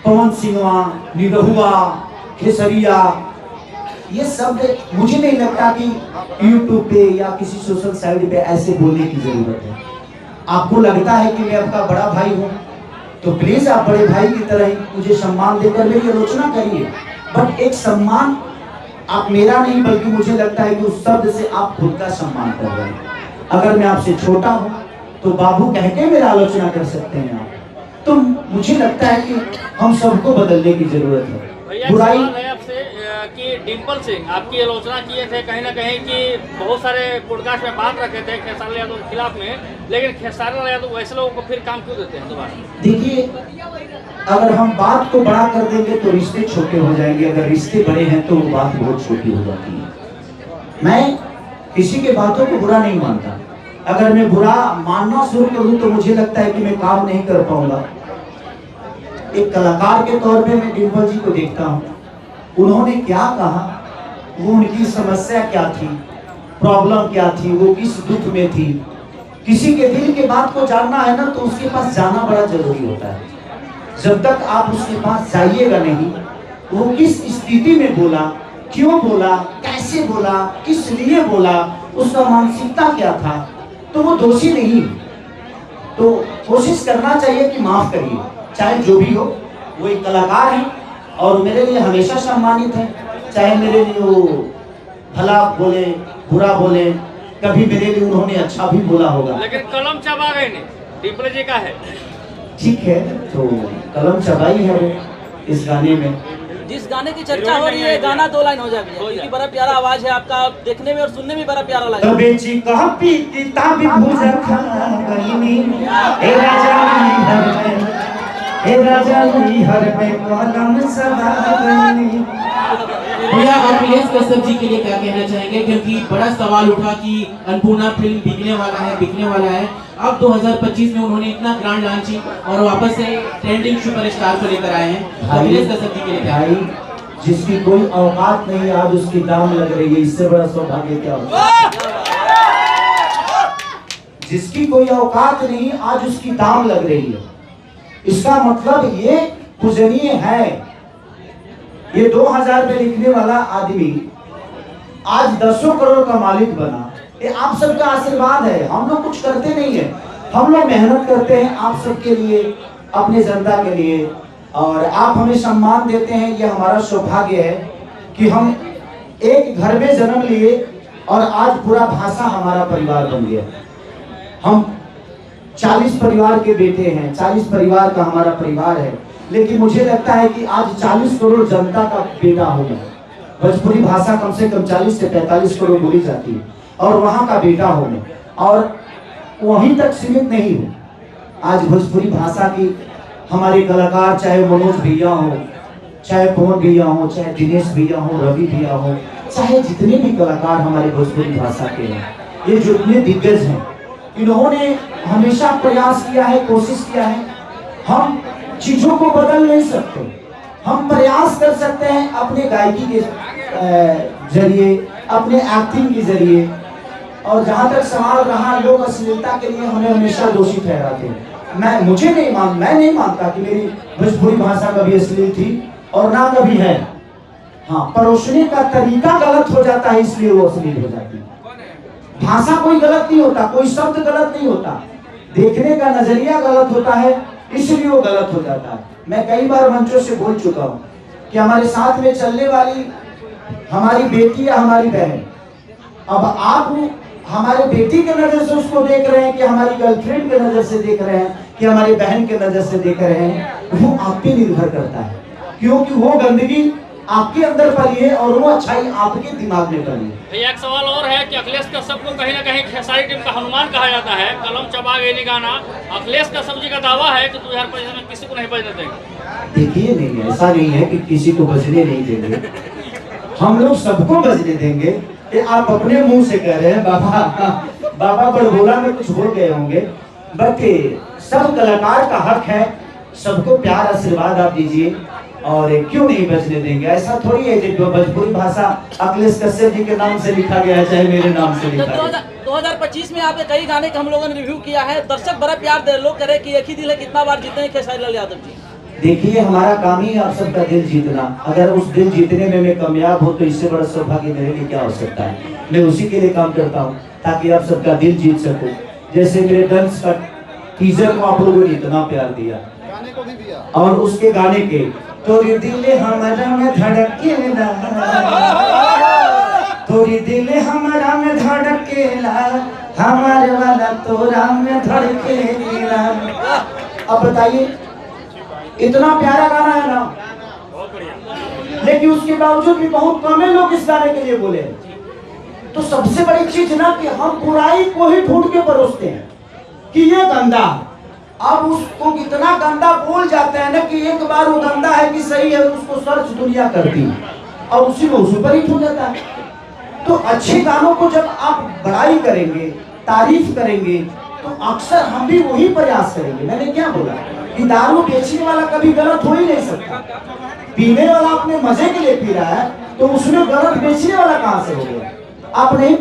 पवन सिंहवा, निरहुआ, खेसरिया, ये सब मुझे नहीं लगता कि यूट्यूब पे या किसी सोशल साइट पे ऐसे बोलने की जरूरत है। आपको लगता है कि मैं आपका बड़ा भाई हूँ तो प्लीज आप बड़े भाई की तरह ही मुझे सम्मान देकर मेरी आलोचना करिए, बट एक सम्मान आप मेरा नहीं बल्कि मुझे लगता है कि उस शब्द से आप खुद का सम्मान कर रहे हैं। अगर मैं आपसे छोटा हूँ तो बाबू कह के मेरा आलोचना कर सकते हैं आप, तो मुझे लगता है कि हम सबको बदलने की जरूरत है। बुराई है आपसे कि डिम्पल सिंह आपकी आलोचना किए थे कहीं ना कहीं कि बहुत सारे पॉडकास्ट में बात रखे थे खेसारी यादव के खिलाफ में, लेकिन खेसारी यादव वैसे लोगों को फिर काम क्यों देते हैं दोबारा? देखिए, अगर हम बात को बड़ा कर देंगे तो रिश्ते छोटे हो जाएंगे, अगर रिश्ते बड़े हैं तो वो बात बहुत छोटी हो जाती है। मैं किसी के बातों को बुरा नहीं मानता, अगर मैं बुरा मानना शुरू करूं तो मुझे लगता है कि मैं काम नहीं कर पाऊंगा। एक कलाकार के तौर पे मैं डिम्पल जी को देखता हूँ, उन्होंने क्या कहा, वो उनकी समस्या क्या थी, प्रॉब्लम क्या थी, वो किस दुख में थी। किसी के दिल के बात को जानना है ना तो उसके पास जाना बड़ा जरूरी होता है। जब तक आप उसके पास जाइएगा नहीं, वो किस स्थिति में बोला, क्यों बोला, कैसे बोला, किस लिए बोला, उसका मानसिकता क्या था, तो वो दोषी नहीं। तो कोशिश करना चाहिए कि माफ करिए, चाहे जो भी हो। वो एक कलाकार है और मेरे लिए हमेशा सम्मानित है, चाहे मेरे लिए वो भला बोले बुरा बोले, कभी मेरे लिए उन्होंने अच्छा भी बोला होगा। लेकिन कलम चबा गए नहीं, डिम्पल जी का है। ठीक है, तो कलम चबाई है वो इस गाने में। जिस गाने की चर्चा हो रही है, गाना 2 लाइन हो जाए क्योंकि बड़ा प्यारा आवाज है आपका, देखने में और सुनने में बड़ा प्यारा लगा। बेची कॉपी किताब भूजा खानी, ए राजा हर में कलम चबाई। भैया अखिलेश कश्यप जी के लिए क्या कहना चाहेंगे, क्योंकि बड़ा सवाल उठा कि अन्नपूर्णा फिल्म बिकने वाला है। अब 2025 में उन्होंने इतना ग्रांड लॉन्चिंग और वापस से ट्रेंडिंग सुपरस्टार को लेकर आए हैं। अखिलेश कश्यप जी के लिए भाई, जिसकी कोई औकात नहीं आज उसकी दाम लग रही है, इससे बड़ा सौभाग्य क्या होगा। जिसकी कोई औकात नहीं आज उसकी दाम लग रही है, इसका मतलब ये पूजनीय है। ये 2000 में लिखने वाला आदमी आज 10 करोड़ का मालिक बना, ये आप सबका आशीर्वाद है। हम लोग कुछ करते नहीं है, हम लोग मेहनत करते हैं आप सबके लिए, अपने जनता के लिए, और आप हमें सम्मान देते हैं। ये हमारा सौभाग्य है कि हम एक घर में जन्म लिए और आज पूरा भाषा हमारा परिवार बन गया। हम 40 परिवार के बेटे हैं, 40 परिवार का हमारा परिवार है, लेकिन मुझे लगता है कि आज 40 करोड़ जनता का बेटा होगा। भोजपुरी भाषा कम से कम 40 से 45 करोड़ बोली जाती है और वहाँ का बेटा हो मैं, और वहीं तक सीमित नहीं हूँ। आज भोजपुरी भाषा की हमारे कलाकार, चाहे मनोज भैया हो, चाहे पवन भैया हो, चाहे दिनेश भैया हो, रवि भैया हो, चाहे जितने भी कलाकार हमारे भोजपुरी भाषा के हैं, ये जो इतने दिग्गज हैं, इन्होंने हमेशा प्रयास किया है, कोशिश किया है। हम चीजों को बदल नहीं सकते, हम प्रयास कर सकते हैं अपने गायकी के जरिए, अपने एक्टिंग के जरिए। और जहां तक सवाल रहा, लोग अश्लीलता के लिए हमें हमेशा दोषी ठहराते हैं। मैं नहीं मानता कि मेरी भोजपुरी भाषा कभी अश्लील थी और ना कभी है। हाँ, परोसने का तरीका गलत हो जाता है, इसलिए वो अश्लील हो जाती है। भाषा कोई गलत नहीं होता, कोई शब्द गलत नहीं होता, देखने का नजरिया गलत होता है, इसलिए वो गलत हो जाता है। मैं कई बार मंचों से बोल चुका हूँ कि हमारे साथ में चलने वाली हमारी बेटी या हमारी बहन, अब आप हमारे बेटी के नजर से उसको देख रहे हैं कि हमारी गर्लफ्रेंड के नजर से देख रहे हैं कि हमारी बहन के नजर से देख रहे हैं, वो आप पे निर्भर करता है, क्योंकि वो गंदगी आपके अंदर पली है और वो अच्छाई आपके दिमाग में पली है। भैया एक सवाल और है कि अखिलेश कश्यप को कहीं ना कहीं खेसारी टीम का हनुमान कहा जाता है, कलम चबा गए नहीं गाना। अखिलेश कश्यप जी का दावा है कि 2025 में किसी को नहीं बजने देंगे। देखिए, नहीं, ऐसा नहीं है कि किसी को बजने नहीं देंगे, हम लोग सबको बजने देंगे। ये आप अपने मुंह से कह रहे हैं, बाबा बड़बोला में कुछ बोल गए होंगे, बट सब कलाकार का हक है, सबको प्यार आशीर्वाद आप दीजिए, और क्यों नहीं बजने देंगे। ऐसा थोड़ी है जो भोजपुरी भाषा अखिलेश कश्यप जी के नाम से लिखा गया है, चाहे मेरे नाम से लिखा गया। 2025 में आपके कई गाने का हम लोगों ने रिव्यू किया है, दर्शक बड़ा प्यार दे, लोग कह रहे कि एक ही दिल है कितना बार जीते हैं खेसारी लाल यादव जी। देखिए हमारा काम ही आप सबका दिल जीतना। अगर उस दिल जीतने में मैं कामयाब हो तो इससे बड़ा सौभाग्य मेरे लिए क्या हो सकता है। मैं उसी के लिए काम करता हूँ ताकि आप सबका दिल जीत सकूं। जैसे मेरे डांस का टीजर को आप लोगों ने इतना प्यार दिया, गाने को भी दिया, और उसके गाने के तोरी दिल हमारा में धड़केला, तोरी दिल हमारा में धड़केला, हमारे वाला तोरा में धड़केला। अब बताइए, इतना प्यारा गाना है ना, लेकिन उसके बावजूद भी बहुत कम लोग इस गाने के लिए बोले। तो सबसे बड़ी चीज ना कि हम बुराई को ही ढूंढ के परोसते हैं कि ये गंदा, अब उसको कितना गंदा बोल जाते हैं ना कि एक बार वो गंदा है कि सही है उसको सर्च दुनिया करती है और उसी में सुपर हिट हो जाता है। तो अच्छे गानों को जब आप बड़ाई करेंगे, तारीफ करेंगे, तो अक्सर हम भी वही प्रयास करेंगे। मैंने क्या बोला कि दारू बेचने वाला कभी गलत हो ही नहीं सकता। पीने वाला अपने मजे के लिए पी रहा है तो उसमें गलत बेचने वाला कहां से हो गया। आप नहीं